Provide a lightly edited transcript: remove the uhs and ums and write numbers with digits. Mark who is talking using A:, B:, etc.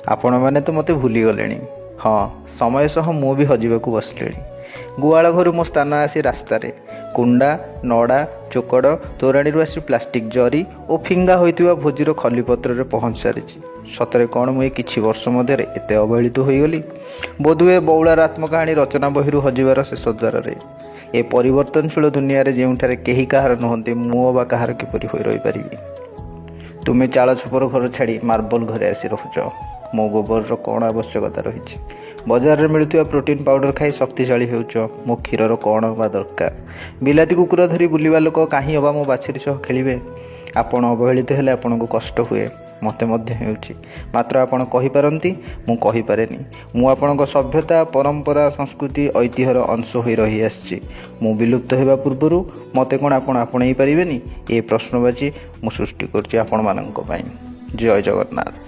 A: ଆପଣମାନେ ତ ମୋତେ ଭୁଲିଗଲେଣି। ହଁ, ସମୟ ସହ ମୁଁ ବି ହଜିବାକୁ ବସିଲିଣି। ଗୁହାଳ ଘରୁ ମୋ ସ୍ଥାନ ଆସି ରାସ୍ତାରେ। କୁଣ୍ଡା, ନଡ଼ା, ଚୋକଡ଼, ତୋରାଣୀରୁ ଆସି ପ୍ଲାଷ୍ଟିକ୍ ଜରି ଓ ଫିଙ୍ଗା ହୋଇଥିବା ଭୋଜିର ଖଲିପତ୍ରରେ ପହଞ୍ଚି ସାରିଛି। ସତରେ କ'ଣ ମୁଁ ଏ କିଛି ବର୍ଷ ମଧ୍ୟରେ ଏତେ ଅବହେଳିତ ହୋଇଗଲି? ବୋଧହୁଏ ବଉଳାର ଆତ୍ମକାହାଣୀ ରଚନା ବହିରୁ ହଜିବାର ଶେଷ ଦ୍ୱାରରେ। ଏ ପରିବର୍ତ୍ତନଶୀଳ ଦୁନିଆରେ ଯେଉଁଠାରେ କେହି କାହାର ନୁହନ୍ତି, ମୁଁ ଅବା କାହାର କିପରି ହୋଇ ରହିପାରିବି? ତୁମେ ଚାଳ ଛପର ଘର ଛାଡ଼ି ମାର୍ବଲ ଘରେ ଆସି ରହୁଛ। ମୋ ଗୋବରର କ'ଣ ଆବଶ୍ୟକତା ରହିଛି? ବଜାରରେ ମିଳୁଥିବା ପ୍ରୋଟିନ୍ ପାଉଡ଼ର ଖାଇ ଶକ୍ତିଶାଳୀ ହେଉଛ। ମୋ କ୍ଷୀରର କ'ଣ ହେବା ଦରକାର? ବିଲାତି କୁକୁର ଧରି ବୁଲିବା ଲୋକ କାହିଁ ଅବା ମୋ ବାଛୁରୀ ସହ ଖେଳିବେ? ଆପଣ ଅବହେଳିତ ହେଲେ ଆପଣଙ୍କୁ କଷ୍ଟ ହୁଏ, ମୋତେ ମଧ୍ୟ ହେଉଛି। ମାତ୍ର ଆପଣ କହିପାରନ୍ତି, ମୁଁ କହିପାରେନି। ମୁଁ ଆପଣଙ୍କ ସଭ୍ୟତା, ପରମ୍ପରା, ସଂସ୍କୃତି, ଐତିହ୍ୟର ଅଂଶ ହୋଇ ରହିଆସିଛି। ମୁଁ ବିଲୁପ୍ତ ହେବା ପୂର୍ବରୁ ମୋତେ କ'ଣ ଆପଣ ଆପଣେଇ ପାରିବେନି? ଏ ପ୍ରଶ୍ନବାଚୀ ମୁଁ ସୃଷ୍ଟି କରୁଛି ଆପଣମାନଙ୍କ ପାଇଁ। ଜୟ ଜଗନ୍ନାଥ।